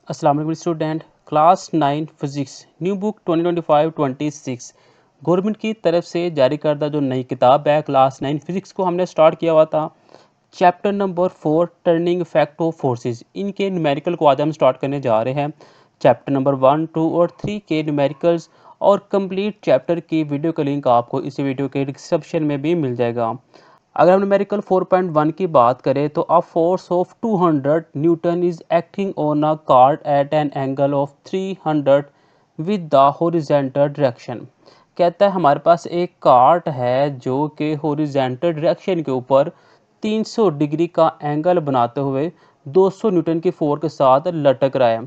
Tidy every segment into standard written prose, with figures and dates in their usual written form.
अस्सलाम वालेकुम student. Class 9 physics new book 2025-26 government की तरफ से जारी करदा जो नई किताब है क्लास 9 फिज़िक्स को हमने स्टार्ट किया हुआ था। Chapter number 4 turning effect of forces, इनके न्यूमेरिकल को आज हम स्टार्ट करने जा रहे हैं। चैप्टर नंबर 1, 2 और 3 के न्यूमेरिकल्स और कंप्लीट चैप्टर की वीडियो का लिंक आपको इसी वीडियो के डिस्क्रिप्शन में भी मिल जाएगा। अगर हम न्यूमेरिकल 4.1 की बात करें तो a force of 200 newton is acting on a card at an angle of 300 with the horizontal direction. कहता है हमारे पास एक कार्ड है जो कि हॉरिजॉन्टल डायरेक्शन के ऊपर 300 डिग्री का एंगल बनाते हुए 200 न्यूटन की फोर्स के साथ लटक रहा है।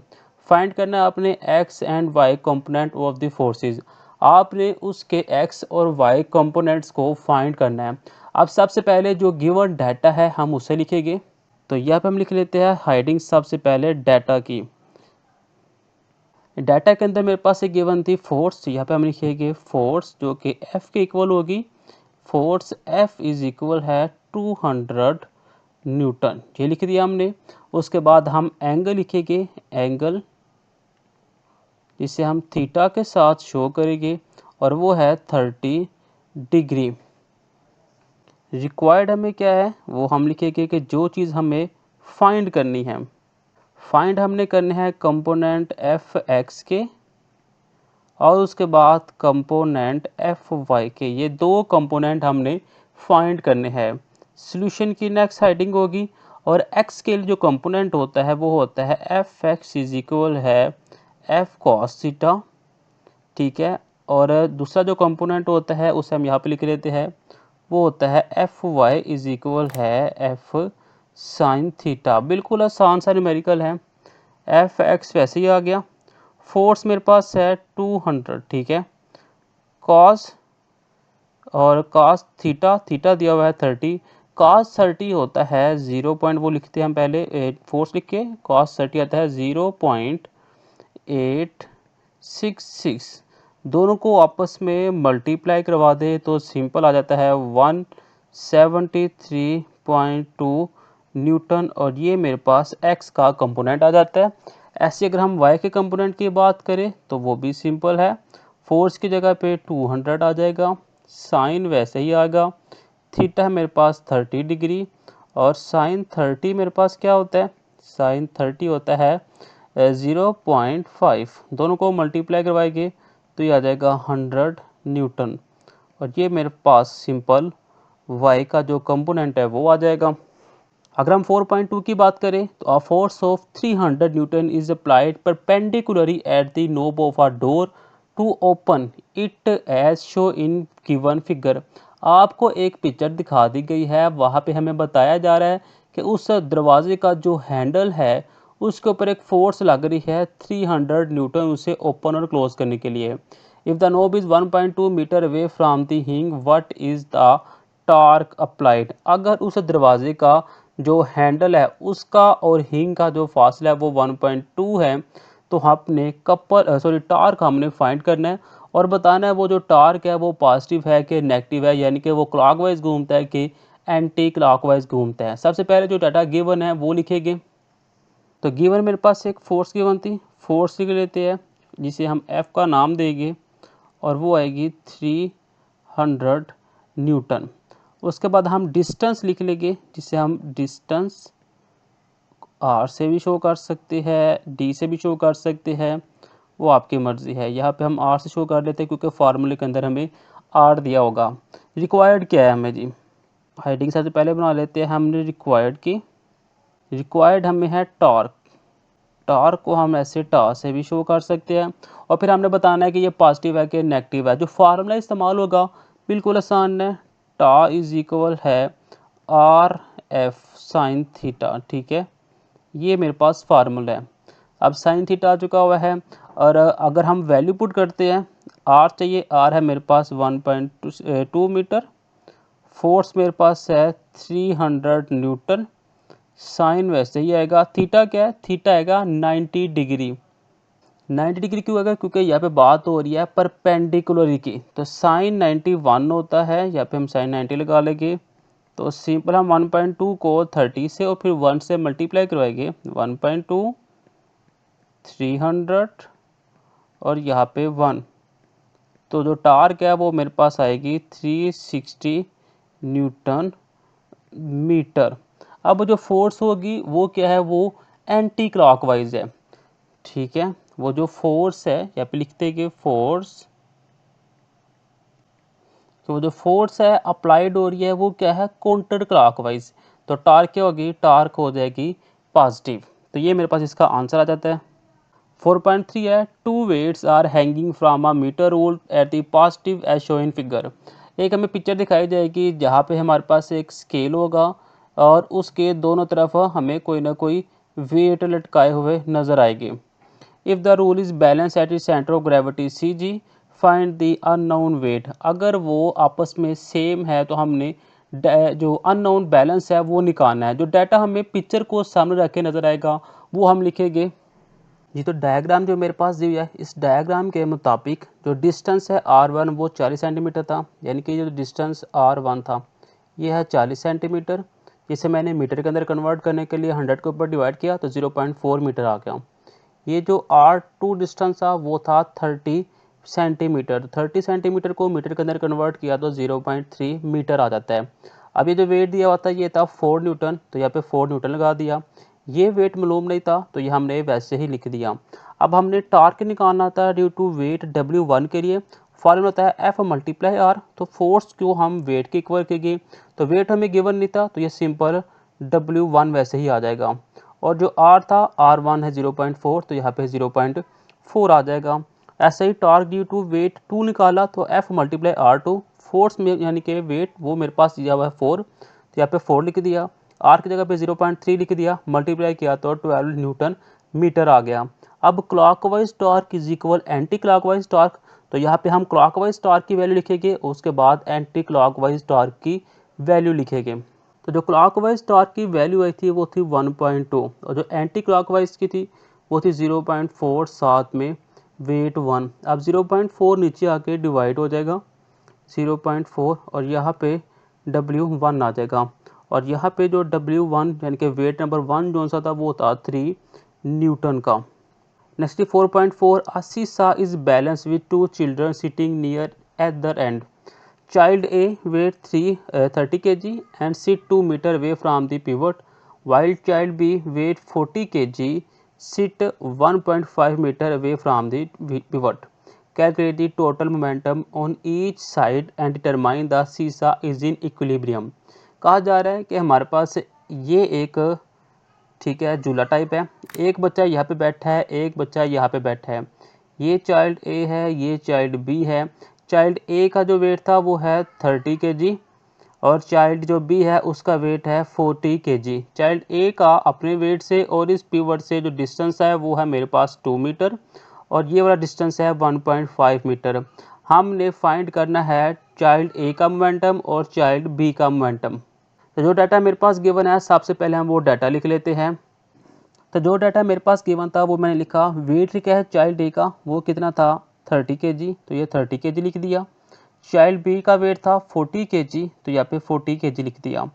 फाइंड करना है अपने X and Y component of the forces. आपने उसके एक्स और वाई कंपोनेंट्स को फाइंड करना है। अब सबसे पहले जो गिवन डाटा है हम उसे लिखेंगे। तो यहाँ पे हम लिख लेते हैं हाइडिंग सबसे पहले डाटा की। डाटा के अंदर मेरे पास एक गिवन थी फोर्स, यहाँ पे हम लिखेंगे फोर्स जो कि एफ के इक्वल होगी। फोर्स एफ इज इक्वल है 200 न्यूटन, ये लिख दिया हमने। उसके बाद हम एंगल लिखेंगे, एंगल जिसे हम थीटा के साथ शो करेंगे और वो है 30 डिग्री। रिक्वायर्ड हमें क्या है वो हम लिखेंगे कि जो चीज़ हमें फाइंड करनी है, फाइंड हमने करने हैं कंपोनेंट एफ एक्स के और उसके बाद कंपोनेंट एफ वाई के। ये दो कंपोनेंट हमने फाइंड करने हैं। सॉल्यूशन की नेक्स्ट हेडिंग होगी और एक्स के लिए जो कंपोनेंट होता है वो होता है एफ एक्स इज इक्वल है एफ कॉस थीटा, ठीक है। और दूसरा जो कंपोनेंट होता है उसे हम यहाँ पे लिख लेते हैं, वो होता है एफ वाई इज इक्वल है एफ साइन थीटा। बिल्कुल आसान सा न्यूमेरिकल है। एफ एक्स वैसे ही आ गया। फोर्स मेरे पास है 200, ठीक है। कॉस और कॉस थीटा, थीटा दिया हुआ है 30। कॉस 30 होता है 0 पॉइंट, वो लिखते हैं हम पहले फोर्स लिख के। कॉस 30 आता है 0.866। दोनों को आपस में मल्टीप्लाई करवा दे तो सिंपल आ जाता है 173.2 न्यूटन, और ये मेरे पास x का कंपोनेंट आ जाता है। ऐसे अगर हम y के कंपोनेंट की बात करें तो वो भी सिंपल है। फोर्स की जगह पे 200 आ जाएगा, साइन वैसे ही आएगा। थीटा है मेरे पास 30 डिग्री और साइन 30 मेरे पास क्या होता है, साइन 30 होता है 0.5। दोनों को मल्टीप्लाई करवाएंगे तो ये आ जाएगा 100 न्यूटन, और ये मेरे पास सिंपल y का जो कंपोनेंट है वो आ जाएगा। अगर हम 4.2 की बात करें तो a force of 300 newton is applied perpendicularly at the knob of a door to open it as show in given figure. आपको एक पिक्चर दिखा दी गई है, वहाँ पे हमें बताया जा रहा है कि उस दरवाजे का जो हैंडल है उसके ऊपर एक फोर्स लग रही है 300 न्यूटन उसे ओपन और क्लोज करने के लिए। If the knob is 1.2 metre away from the hinge what is the torque applied. अगर उस दरवाजे का जो हैंडल है उसका और हिंग का जो फासला है वो 1.2 है, तो हमने टार्क हमने फाइंड करना है और बताना है वो जो टार्क है वो पॉजिटिव है कि नेगेटिव है, यानी कि वो क्लॉकवाइज घूमता है कि एंटी क्लॉकवाइज घूमता है। सबसे पहले जो डाटा गिवन है वो लिखेंगे। तो गिवन मेरे पास एक फोर्स गिवन थी, फोर्स लिख लेते हैं जिसे हम एफ का नाम देंगे और वो आएगी 300 न्यूटन। उसके बाद हम डिस्टेंस लिख लेंगे जिसे हम डिस्टेंस आर से भी शो कर सकते हैं, डी से भी शो कर सकते हैं, वो आपकी मर्ज़ी है। यहाँ पे हम आर से शो कर लेते हैं क्योंकि फार्मूले के अंदर हमें आर दिया होगा। रिक्वायर्ड क्या है हमें जी, हेडिंग सबसे पहले बना लेते हैं हमने रिक्वायर्ड की। रिक्वायर्ड हमें है टॉर्क, टॉर्क को हम ऐसे टा से भी शो कर सकते हैं और फिर हमने बताना है कि ये पॉजिटिव है कि नेगेटिव है। जो फार्मूला इस्तेमाल होगा बिल्कुल आसान है, टा इज इक्वल है आर एफ साइन थीटा, ठीक है। ये मेरे पास फार्मूला है। अब साइन थीटा आ चुका हुआ है और अगर हम वैल्यू पुट करते हैं, आर चाहिए, आर है मेरे पास 1.2 मीटर, फोर्स मेरे पास है 300 न्यूटन, साइन वैसे ही आएगा, थीटा क्या है, थीटा आएगा 90 डिग्री। 90 डिग्री क्यों आएगा, क्योंकि यहाँ पे बात हो रही है परपेंडिकुलर की, तो साइन 91 होता है, यहाँ पे हम साइन 90 लगा लेंगे। तो सिंपल हम 1.2 को 30 से और फिर 1 से मल्टीप्लाई करवाएंगे, 1.2 300 और यहाँ पे 1, तो जो टार्क है वो मेरे पास आएगी 360 न्यूटन मीटर। अब जो फोर्स होगी वो क्या है, वो एंटी क्लॉकवाइज है, ठीक है। वो जो फोर्स है यहाँ पे लिखते हैं कि फोर्स, तो वो जो फोर्स है अप्लाइड हो रही है वो क्या है, काउंटर क्लॉकवाइज। तो टार्क क्या होगी, टार्क हो जाएगी पॉजिटिव। तो ये मेरे पास इसका आंसर आ जाता है। 4.3 है, two weights are hanging from a metre rule at the positive as show in figure. एक हमें पिक्चर दिखाई जाएगी जहाँ पे हमारे पास एक स्केल होगा और उसके दोनों तरफ हमें कोई ना कोई वेट लटकाए हुए नजर आएगी। If the rule is balance at is centre of gravity C G, find the unknown weight. अगर वो आपस में सेम है तो हमने जो अननोन बैलेंस है वो निकालना है। जो डाटा हमें पिक्चर को सामने रख के नज़र आएगा वो हम लिखेंगे जी। तो डायग्राम जो मेरे पास दी हुई है, इस डायग्राम के मुताबिक जो डिस्टेंस है R1 वो 40 सेंटीमीटर था, यानी कि जो डिस्टेंस R1 था ये है 40 सेंटीमीटर। इसे मैंने मीटर के अंदर कन्वर्ट करने के लिए 100 के ऊपर डिवाइड किया तो 0.4 मीटर आ गया। ये जो R2 डिस्टेंस था वो था 30 सेंटीमीटर। 30 सेंटीमीटर को मीटर के अंदर कन्वर्ट किया तो 0.3 मीटर आ जाता है। अब ये जो वेट दिया हुआ था ये था 4 न्यूटन, तो यहाँ पे 4 न्यूटन लगा दिया। ये वेट मालूम नहीं था तो ये हमने वैसे ही लिख दिया। अब हमने टार्क निकालना था ड्यू टू वेट W1 के लिए। फॉर्मूला होता है F मल्टीप्लाई R। तो फोर्स को हम वेट के इक्वल करेंगे, तो वेट हमें गिवन नहीं था तो ये सिंपल W1 वैसे ही आ जाएगा। और जो R था R1 है 0.4, तो यहाँ पे 0.4 आ जाएगा। ऐसे ही टार्क ड्यू टू वेट 2 निकाला तो F मल्टीप्लाई R2। फोर्स में यानी कि वेट वो मेरे पास दिया हुआ है 4, तो यहाँ पे 4 लिख दिया। R की जगह पे 0.3 लिख दिया, मल्टीप्लाई किया तो 12 न्यूटन मीटर आ गया। अब clockwise torque is equal anti clockwise torque. तो यहाँ पे हम क्लॉकवाइज टॉर्क की वैल्यू लिखेंगे, उसके बाद एंटी क्लॉकवाइज टॉर्क की वैल्यू लिखेंगे। तो जो क्लॉकवाइज टॉर्क की वैल्यू आई थी वो थी 1.2 और जो एंटी क्लॉकवाइज की थी वो थी 0.4, साथ में वेट 1। अब 0.4 नीचे आके डिवाइड हो जाएगा 0.4 और यहाँ पे W1 आ जाएगा। और यहाँ पे जो W1 यानी कि वेट नंबर 1 जो सा था वो था 3 न्यूटन का। Next 4.4, a seesaw is balanced with two children sitting near at the end. Child A weight 30 kg and sit 2 meter away from the pivot, while child B weight 40 kg sit 1.5 meter away from the pivot. Calculate the total momentum on each side and determine the seesaw is in equilibrium. कहा जा रहा है कि हमारे पास ये एक, ठीक है, झूला टाइप है। एक बच्चा यहाँ पे बैठा है, एक बच्चा यहाँ पे बैठा है। ये चाइल्ड ए है, ये चाइल्ड बी है। चाइल्ड ए का जो वेट था वो है 30 kg और चाइल्ड जो बी है उसका वेट है 40 kg। चाइल्ड ए का अपने वेट से और इस पिवट से जो डिस्टेंस है वो है मेरे पास 2 मीटर और ये वाला डिस्टेंस है 1.5 मीटर। हमने फाइंड करना है चाइल्ड ए का मोमेंटम और चाइल्ड बी का मोमेंटम। तो जो डाटा मेरे पास गिवन है सबसे पहले हम वो डाटा लिख लेते हैं। तो जो डाटा मेरे पास गिवन था वो मैंने लिखा। वेट क्या है चाइल्ड ए का, वो कितना था 30 kg, तो ये 30 kg लिख दिया। चाइल्ड बी का वेट था 40 kg, तो यहाँ पे 40 kg लिख दिया।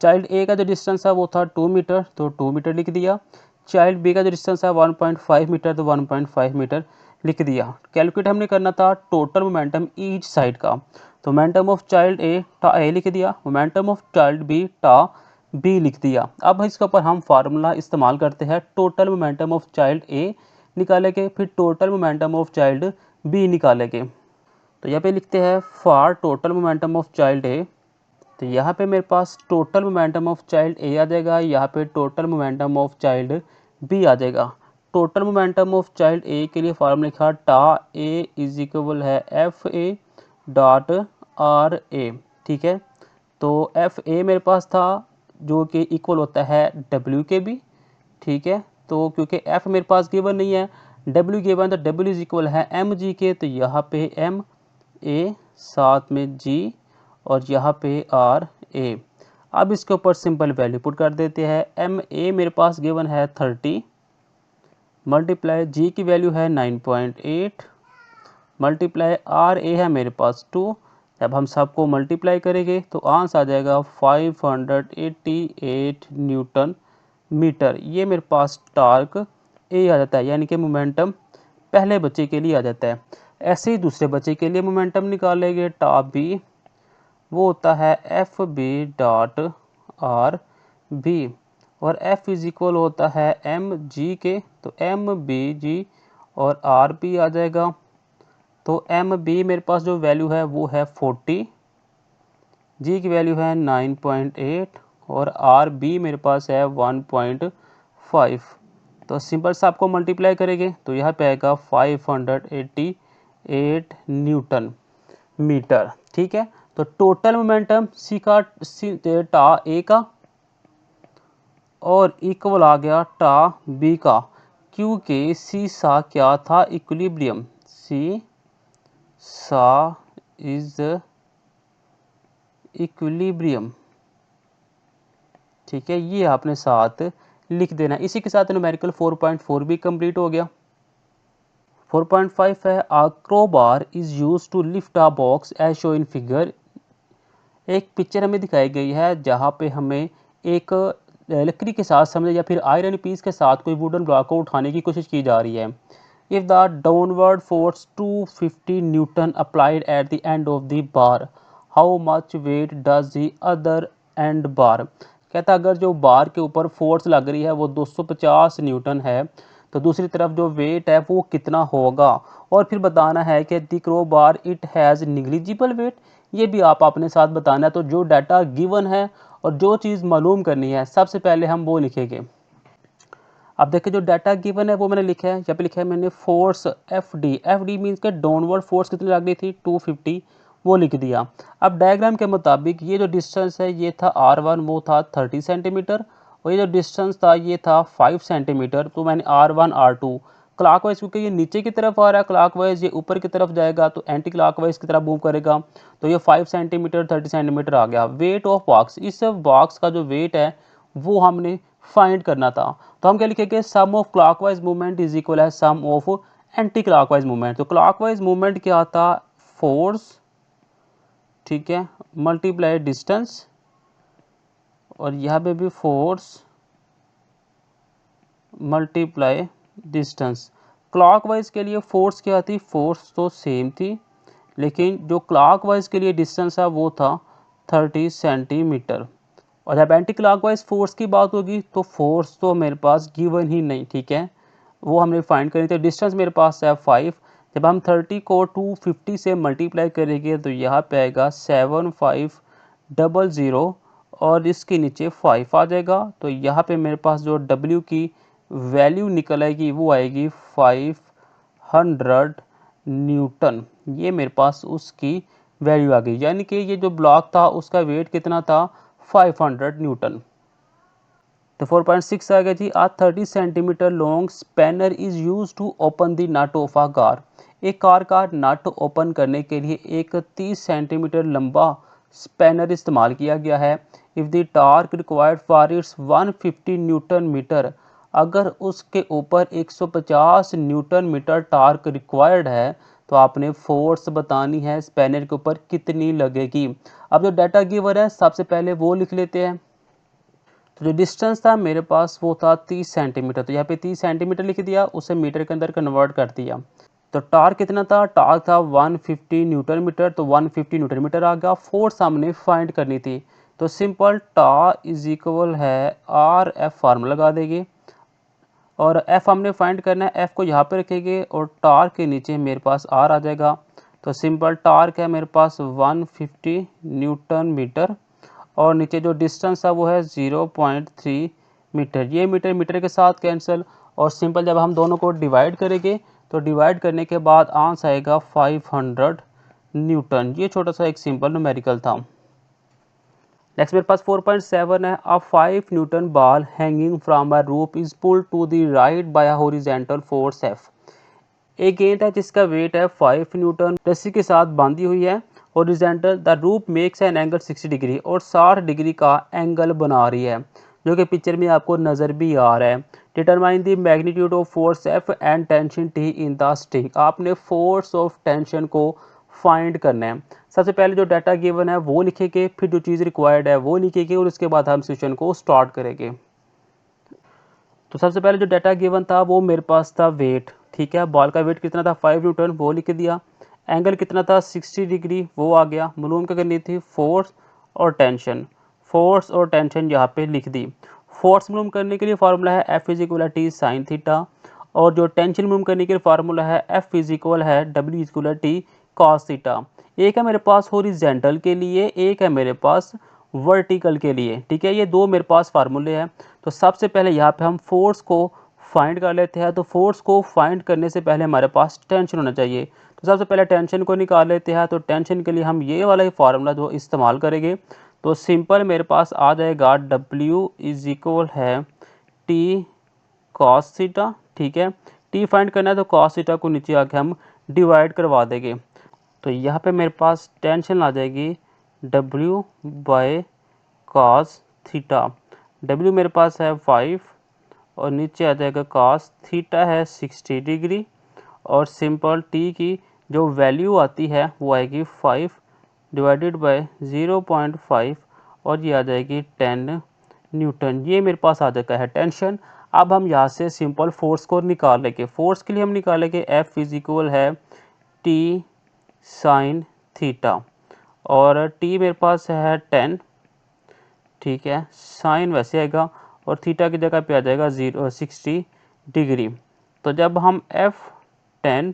चाइल्ड ए का जो डिस्टेंस है वो था 2 मीटर, तो 2 मीटर लिख दिया। चाइल्ड बी का जो डिस्टेंस है 1.5 मीटर, तो 1.5 मीटर लिख दिया। कैलकुलेट हमने करना था टोटल मोमेंटम ईच साइड का। तो मोमेंटम ऑफ चाइल्ड ए टा ए लिख दिया, मोमेंटम ऑफ चाइल्ड बी टा बी लिख दिया। अब इसके ऊपर हम फार्मूला इस्तेमाल करते हैं। Total momentum of child A निकालेंगे, फिर total momentum of child B निकालेंगे। तो यहाँ पे लिखते हैं for total momentum of child A. तो यहाँ पे मेरे पास total momentum of child A आ जाएगा, यहाँ पे total momentum of child B आ जाएगा। Total momentum of child A के लिए फार्मूला लिखा टा ए इज इक्वल है F A dot R A, ठीक है। तो एफ ए मेरे पास था जो कि इक्वल होता है डब्ल्यू के भी, ठीक है। तो क्योंकि एफ मेरे पास गिवन नहीं है, डब्ल्यू गिवन, तो डब्ल्यू इज इक्वल है एम जी के, तो यहाँ पे एम ए साथ में जी और यहाँ पे आर ए। अब इसके ऊपर सिंपल वैल्यू पुट कर देते हैं। एम ए मेरे पास गिवन है 30 मल्टीप्लाई जी की वैल्यू है 9.8 मल्टीप्लाई आर ए है मेरे पास 2। जब हम सबको मल्टीप्लाई करेंगे तो आंसर आ जाएगा 588 न्यूटन मीटर। ये मेरे पास टार्क ए आ जाता है, यानी कि मोमेंटम पहले बच्चे के लिए आ जाता है। ऐसे ही दूसरे बच्चे के लिए मोमेंटम निकालेंगे, टा बी वो होता है F B dot R B, और एफ इज इक्वल होता है एम जी के, तो एम बी जी और आर बी आ जाएगा। तो एम बी मेरे पास जो वैल्यू है वो है 40, जी की वैल्यू है 9.8 और आर बी मेरे पास है 1.5। तो सिंपल से आपको मल्टीप्लाई करेंगे तो यहाँ पे आएगा 588 न्यूटन मीटर। ठीक है, तो टोटल मोमेंटम सी का टा ए का और इक्वल आ गया टा बी का, क्योंकि सी सा क्या था, इक्विलिब्रियम, सी सा इज इक्विलिब्रियम। ठीक है, ये आपने साथ लिख देना। इसी के साथ न्यूमेरिकल 4.4 भी कंप्लीट हो गया। 4.5 है, a crowbar is use to lift a box as show in figure. एक पिक्चर हमें दिखाई गई है जहाँ पे हमें एक लकड़ी के साथ समझे या फिर आयरन पीस के साथ कोई वुडन ब्लॉक को उठाने की कोशिश की जा रही है। If the downward force 250 newton applied at the end of the bar, how much weight does the other end bar. कहता अगर जो बार के ऊपर फोर्स लग रही है वो 250 न्यूटन है, तो दूसरी तरफ जो वेट है वो कितना होगा, और फिर बताना है कि the crowbar it has negligible weight. ये भी आप अपने साथ बताना है। तो जो डाटा गिवन है और जो चीज़ मालूम करनी है सबसे पहले हम वो लिखेंगे। अब देखिए जो डाटा गिवन है वो मैंने लिखा है, यहाँ पे लिखा है मैंने फोर्स एफ डी मीन्स के डाउनवर्ड फोर्स कितनी लग रही थी 250, वो लिख दिया। अब डायग्राम के मुताबिक ये जो डिस्टेंस है ये था R1 वो था 30 सेंटीमीटर, और ये जो डिस्टेंस था ये था 5 सेंटीमीटर। तो मैंने R1 R2 क्लॉकवाइज, क्योंकि ये नीचे की तरफ आ रहा है क्लॉकवाइज, ये ऊपर की तरफ जाएगा तो एंटी क्लॉकवाइज की तरफ मूव करेगा, तो ये 5 सेंटीमीटर 30 सेंटीमीटर आ गया। वेट ऑफ बॉक्स, इस बॉक्स का जो वेट है वो हमने फाइंड करना था। तो हम क्या लिखेंगे, sum of clockwise movement is equal है sum of anti clockwise movement. तो क्लॉकवाइज मूवमेंट क्या था, फोर्स, ठीक है, मल्टीप्लाई डिस्टेंस, और यहाँ पे भी फोर्स मल्टीप्लाई डिस्टेंस। क्लॉकवाइज के लिए फोर्स क्या थी, फोर्स तो सेम थी, लेकिन जो क्लॉकवाइज के लिए डिस्टेंस है वो था 30 सेंटीमीटर। और जब एंटी क्लॉकवाइज फोर्स की बात होगी तो फोर्स तो मेरे पास गिवन ही नहीं, ठीक है, वो हमने फाइंड करनी थी। डिस्टेंस मेरे पास है 5, जब हम 30 को 250 से मल्टीप्लाई करेंगे तो यहाँ पे आएगा 7500 और इसके नीचे 5 आ जाएगा। तो यहाँ पे मेरे पास जो W की वैल्यू निकल आएगी वो आएगी 500 न्यूटन। ये मेरे पास उसकी वैल्यू आ गई, यानी कि ये जो ब्लॉक था उसका वेट कितना था, 500 न्यूटन। तो 4.6 आ गया जी, a 30 centimetre long spanner is use to open the nut of a car. एक कार का नट ओपन करने के लिए एक 30 सेंटीमीटर लंबा स्पैनर इस्तेमाल किया गया है। If the torque required for its 150 newton metre, अगर उसके ऊपर 150 न्यूटन मीटर टार्क रिक्वायर्ड है तो आपने फोर्स बतानी है स्पैनर के ऊपर कितनी लगेगी। अब जो डाटा गिवर है सबसे पहले वो लिख लेते हैं। तो जो डिस्टेंस था मेरे पास वो था 30 सेंटीमीटर, तो यहाँ पे 30 सेंटीमीटर लिख दिया, उसे मीटर के अंदर कन्वर्ट कर दिया। तो टार्क कितना था, टार्क था 150 न्यूटन मीटर, तो 150 न्यूटन मीटर आ गया। फोर्स हमने फाइंड करनी थी, तो सिंपल टा इज इक्वल है आर एफ फार्मूला लगा देंगे, और एफ हमने फाइंड करना है, एफ को यहाँ पे रखेंगे और टार्क के नीचे मेरे पास आर आ जाएगा। तो सिंपल टार्क है मेरे पास 150 न्यूटन मीटर, और नीचे जो डिस्टेंस है वो है 0.3 मीटर। ये मीटर मीटर के साथ कैंसिल, और सिंपल जब हम दोनों को डिवाइड करेंगे तो डिवाइड करने के बाद आंसर आएगा 500 न्यूटन। ये छोटा सा एक सिंपल न्यूमेरिकल था। नेक्स्ट मेरे पास 4.7 है, a 5 newton ball hanging from a rope is pulled to the right by a horizontal force F. एक गेंद है जिसका वेट है 5 न्यूटन, रस्सी के साथ बांधी हुई है हॉरिजॉन्टल, द रूप मेक्स एन एंगल 60 डिग्री, और 60 डिग्री का एंगल बना रही है, जो कि पिक्चर में आपको नज़र भी आ रहा है। Determine the magnitude of force F and tension T in the string. आपने फोर्स ऑफ टेंशन को फाइंड करना है। सबसे पहले जो डाटा गिवन है वो लिखेंगे, फिर जो चीज़ रिक्वायर्ड है वो लिखेंगे, और उसके बाद हम सेशन को स्टार्ट करेंगे। तो सबसे पहले जो डाटा गिवन था वो मेरे पास था वेट, ठीक है, बॉल का वेट कितना था 5 न्यूटन, वो लिख दिया। एंगल कितना था 60 डिग्री, वो आ गया। मालूम क्या करनी थी, फोर्स और टेंशन। फोर्स और टेंशन यहाँ पे लिख दी। फोर्स मालूम करने के लिए फार्मूला है F is equal T sine theta, और जो टेंशन मालूम करने के लिए फार्मूला है एफ इज इक्वल है W is equal T cos theta. एक है मेरे पास हॉरिजॉन्टल के लिए, एक है मेरे पास वर्टिकल के लिए, ठीक है, ये दो मेरे पास फार्मूले हैं। तो सबसे पहले यहाँ पे हम फोर्स को फाइंड कर लेते हैं। तो फोर्स को फाइंड करने से पहले हमारे पास टेंशन होना चाहिए। तो सबसे पहले टेंशन को निकाल लेते हैं। तो टेंशन के लिए हम ये वाला ही फार्मूला जो इस्तेमाल करेंगे। तो सिंपल मेरे पास आ जाएगा W इज इक्वल है टी कॉस थीटा, ठीक है। टी फाइंड करना है तो कॉस थीटा को नीचे आके हम डिवाइड करवा देंगे। तो यहाँ पे मेरे पास टेंशन आ जाएगी W by cos theta. W मेरे पास है 5 और नीचे आ जाएगा कॉस थीटा है 60 डिग्री, और सिंपल टी की जो वैल्यू आती है वो आएगी 5 डिवाइडेड बाय 0.5, और ये आ जाएगी 10 न्यूटन। ये मेरे पास आ जाता है टेंशन। अब हम यहाँ से सिंपल फोर्स को निकाल लेंगे। फोर्स के लिए हम निकालेंगे एफ इज इक्वल है टी साइन थीटा, और टी मेरे पास है 10, ठीक है, साइन वैसे आएगा और थीटा की जगह पे आ जाएगा 60 डिग्री। तो जब हम F10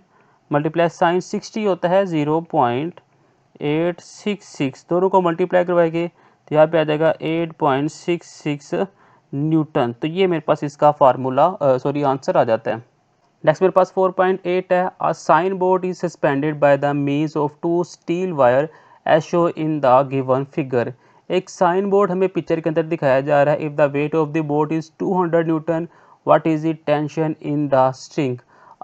मल्टीप्लाई साइन 60 होता है 0.866, दोनों को मल्टीप्लाई करवाएंगे तो यहाँ पे आ जाएगा 8.66 न्यूटन। तो ये मेरे पास इसका फार्मूला आंसर आ जाता है। नेक्स्ट मेरे पास 4.8 है। A sign board is suspended by the means of two steel wire as show in the given figure. एक साइन बोर्ड हमें पिक्चर के अंदर दिखाया जा रहा है। If the weight of the board is 200 newton, what is the tension in the string.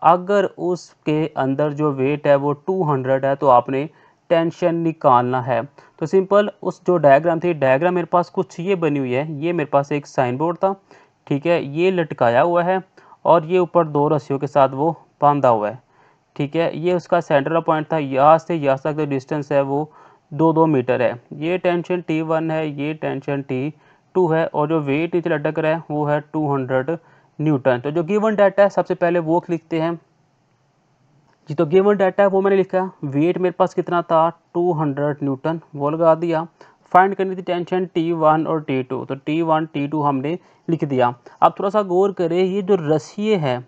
अगर उसके अंदर जो वेट है वो 200 है तो आपने टेंशन निकालना है। तो सिंपल उस जो डायग्राम थी, डायग्राम मेरे पास कुछ ये बनी हुई है। ये मेरे पास एक साइन बोर्ड था, ठीक है, ये लटकाया हुआ है और ये ऊपर दो रस्सियों के साथ वो बांधा हुआ है, ठीक है। ये उसका सेंट्रल पॉइंट था, यहाँ से यहाँ तक जो डिस्टेंस है वो 2-2 मीटर है। ये टेंशन T1 है, ये टेंशन T2 है, और जो वेट नीचे लटक रहा है वो है 200 न्यूटन। तो जो गिवन डाटा है सबसे पहले वो लिखते हैं जी। तो गिवन डाटा है वो मैंने लिखा, वेट मेरे पास कितना था 200 न्यूटन, वो लगा दिया। फाइंड करनी थी टेंशन T1 और T2, तो T1 T2 हमने लिख दिया। अब थोड़ा सा गौर करें, ये जो रस्सियाँ है,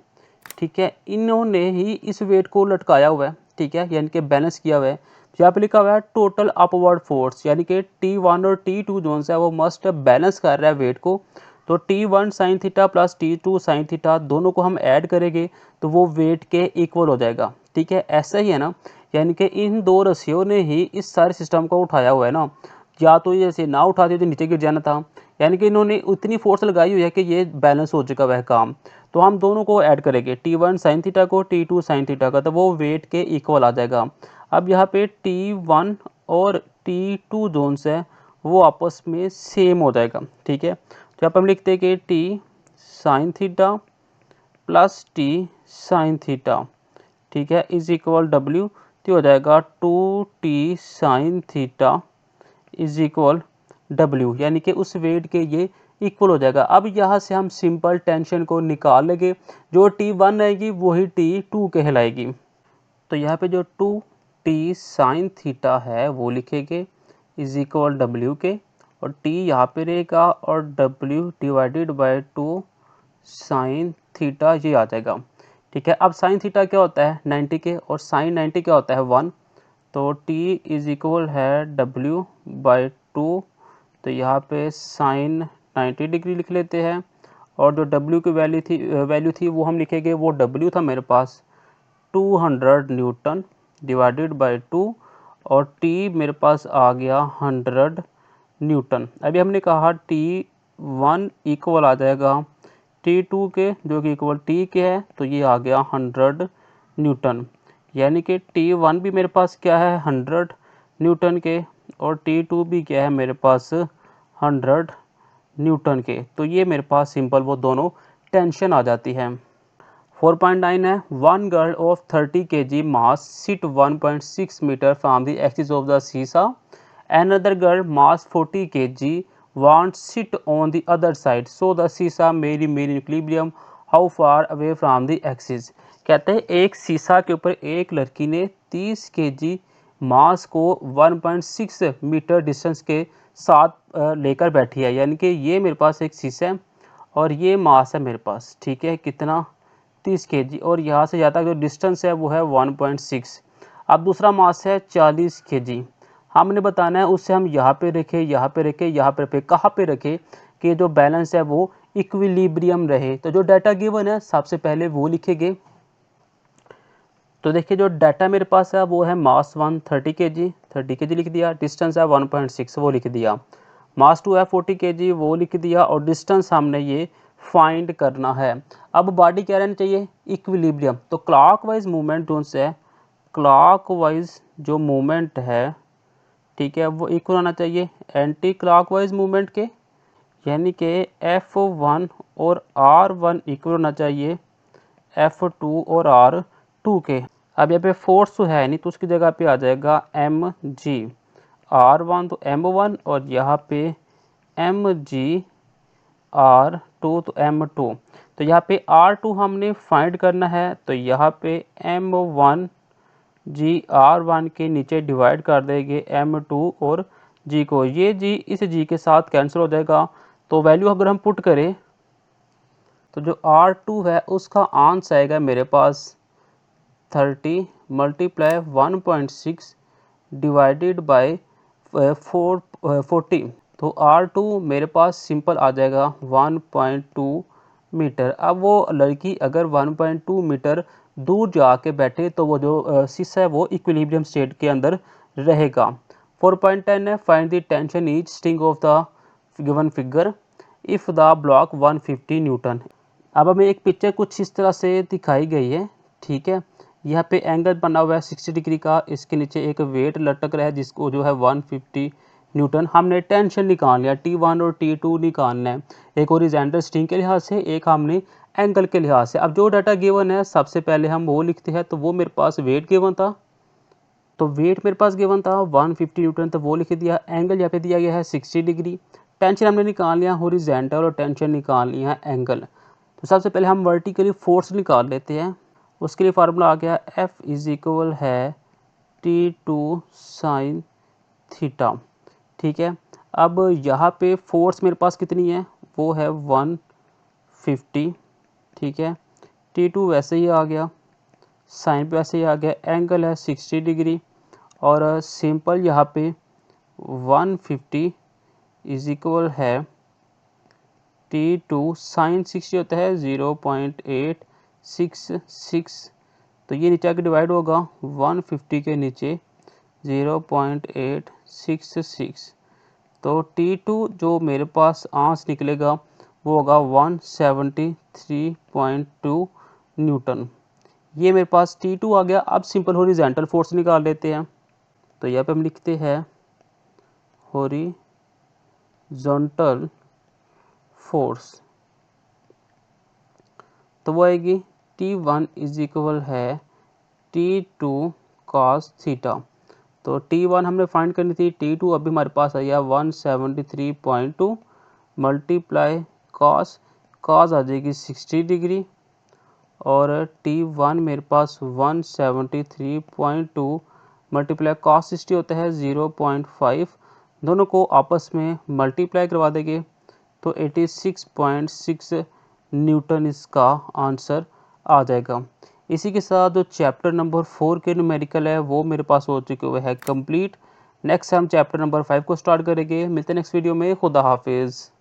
ठीक है, इन्होंने ही इस वेट को लटकाया हुआ है, ठीक है, यानी कि बैलेंस किया हुआ है। तो यहाँ पे लिखा हुआ है टोटल अपवर्ड फोर्स, यानी कि T1 और T2 जोन है वो मस्ट बैलेंस कर रहा है वेट को। तो T1 sine theta plus T2 sine theta दोनों को हम ऐड करेंगे तो वो वेट के इक्वल हो जाएगा, ठीक है, ऐसा ही है ना। यानी कि इन दो रस्सियों ने ही इस सारे सिस्टम को उठाया हुआ है ना, या तो ये ऐसे ना उठाते तो नीचे गिर जाना था। यानी कि इन्होंने उतनी फोर्स लगाई हुई है कि ये बैलेंस हो चुका वह काम। तो हम दोनों को ऐड करेंगे, T1 साइन थीटा को T2 साइन थीटा का, तो वो वेट के इक्वल आ जाएगा। अब यहाँ पे T1 और T2 जोन्स है वो आपस में सेम हो जाएगा, ठीक है। तो यहाँ पर हम लिखते हैं कि T sine theta plus T sine theta, ठीक है, इज इक्वल W, तो हो जाएगा 2T sine theta is equal W, यानी कि उस वेट के ये इक्वल हो जाएगा। अब यहाँ से हम सिंपल टेंशन को निकाल लेंगे, जो T1 आएगी वही T2 कहलाएगी। तो यहाँ पे जो 2T साइन थीटा है वो लिखेंगे इज इक्वल W के, और T यहाँ पे रहेगा और W divided by 2 sine theta ये आ जाएगा, ठीक है। अब साइन थीटा क्या होता है 90 के, और साइन 90 क्या होता है 1। तो T इज इक्वल है W बाई 2, तो यहाँ पे साइन 90 डिग्री लिख लेते हैं, और जो W की वैल्यू थी वो हम लिखेंगे, वो W था मेरे पास 200 न्यूटन डिवाइडेड बाई 2, और T मेरे पास आ गया 100 न्यूटन। अभी हमने कहा T1 इक्वल आ जाएगा T2 के, जो कि इक्वल T के है, तो ये आ गया 100 न्यूटन। यानी कि T1 भी मेरे पास क्या है 100 न्यूटन के, और T2 भी क्या है मेरे पास 100 न्यूटन के। तो ये मेरे पास सिंपल वो दोनों टेंशन आ जाती है। 4.9 है, one girl of 30 kg mass sit 1.6 metre from the axis of the seesaw, another girl mass 40 kg want sit on the other side so the शीशा may remain in equilibrium how far away from the axis। कहते हैं एक शीशा के ऊपर एक लड़की ने 30 kg मास को 1.6 मीटर डिस्टेंस के साथ लेकर बैठी है, यानी कि ये मेरे पास एक शीशा है और ये मास है मेरे पास, ठीक है, कितना 30 kg, और यहाँ से ज़्यादा जो डिस्टेंस है वो है 1.6। अब दूसरा मास है 40 kg। हमने बताना है उससे हम यहाँ पे रखें, यहाँ पे रखें, यहाँ पे रखें, कहाँ पे रखें कि जो बैलेंस है वो इक्विलिब्रियम रहे। तो जो डाटा गिवन है सबसे पहले वो लिखेंगे। तो देखिए जो डाटा मेरे पास है वो है मास 1 30 kg, 30 kg लिख दिया, डिस्टेंस है 1.6 वो लिख दिया, मास 2 है 40 kg वो लिख दिया, और डिस्टेंस हमने ये फाइंड करना है। अब बॉडी क्या रहनी चाहिए, इक्विलिब्रियम। तो क्लॉकवाइज मूवमेंट जो से क्लॉकवाइज जो मूवमेंट है, ठीक है, वो इक्वल होना चाहिए एंटी क्लॉकवाइज मूवमेंट के, यानी कि F1 और R1 इक्वल होना चाहिए F2 और R2 के। अब यहाँ पे फोर्स तो है नहीं तो उसकी जगह पे आ जाएगा mg, R1 तो m1 और यहाँ पे mg R2 तो m2। तो यहाँ पे R2 हमने फाइंड करना है, तो यहाँ पे m1 जी R1 के नीचे डिवाइड कर देंगे m2 और g को, ये g इस g के साथ कैंसिल हो जाएगा। तो वैल्यू अगर हम पुट करें तो जो R2 है उसका आंसर आएगा मेरे पास 30 मल्टीप्लाई 1.6 डिवाइडेड बाय 40। तो R2 मेरे पास सिंपल आ जाएगा 1.2 मीटर। अब वो लड़की अगर 1.2 मीटर दूर जाके बैठे तो वो जो शीशा है वो इक्विलिब्रियम स्टेट के अंदर रहेगा। 4.10 है, find the tension each string of the given figure if the block 150 Newton. अब हमें एक पिक्चर कुछ इस तरह से दिखाई गई है, ठीक है, यहाँ पे एंगल बना हुआ है 60 डिग्री का, इसके नीचे एक वेट लटक रहा है जिसको जो है 150 न्यूटन। हमने टेंशन निकाल लिया, T1 और T2 निकालना है, एक हॉरिजॉन्टल स्ट्रिंग के लिहाज से, एक हमने एंगल के लिहाज से। अब जो डाटा गिवन है सबसे पहले हम वो लिखते हैं। तो वो मेरे पास वेट गिवन था, तो वेट मेरे पास गिवन था 150 न्यूटन, तो वो लिख दिया। एंगल यहाँ पे दिया गया है 60 डिग्री। टेंशन हमने निकाल लिया हॉरिजॉन्टल और टेंशन निकाल लिया एंगल। तो सबसे पहले हम वर्टिकली फोर्स निकाल लेते हैं। उसके लिए फार्मूला आ गया F इज इक्वल है T2 साइन थीटा, ठीक है। अब यहाँ पे फोर्स मेरे पास कितनी है, वो है 150, ठीक है। T2 वैसे ही आ गया, साइन पे वैसे ही आ गया, एंगल है 60 डिग्री, और सिंपल यहाँ पे 150 इज इक्वल है T2 साइन 60 होता है 0.866। तो ये नीचे आके डिवाइड होगा 150 के नीचे 0.866। तो T2 जो मेरे पास आंसर निकलेगा वो होगा 173.2 न्यूटन। ये मेरे पास T2 आ गया। अब सिंपल हॉरिजॉन्टल फोर्स निकाल लेते हैं। तो यहाँ पे हम लिखते हैं हॉरिजॉन्टल फोर्स, तो वो आएगी T1 इज इक्वल है T2 cos थीटा। तो T1 हमने फाइंड करनी थी, T2 अभी हमारे पास आया 173.2 मल्टीप्लाई cos आ जाएगी 60 डिग्री, और T1 मेरे पास 173.2 मल्टीप्लाई cos 60 होता है 0.5, दोनों को आपस में मल्टीप्लाई करवा देंगे तो 86.6 न्यूटन इसका आंसर आ जाएगा। इसी के साथ जो चैप्टर नंबर 4 के न्यूमेरिकल है वो मेरे पास हो चुके हुए हैं कंप्लीट। नेक्स्ट हम चैप्टर नंबर 5 को स्टार्ट करेंगे। मिलते हैं नेक्स्ट वीडियो में। खुदा हाफिज़।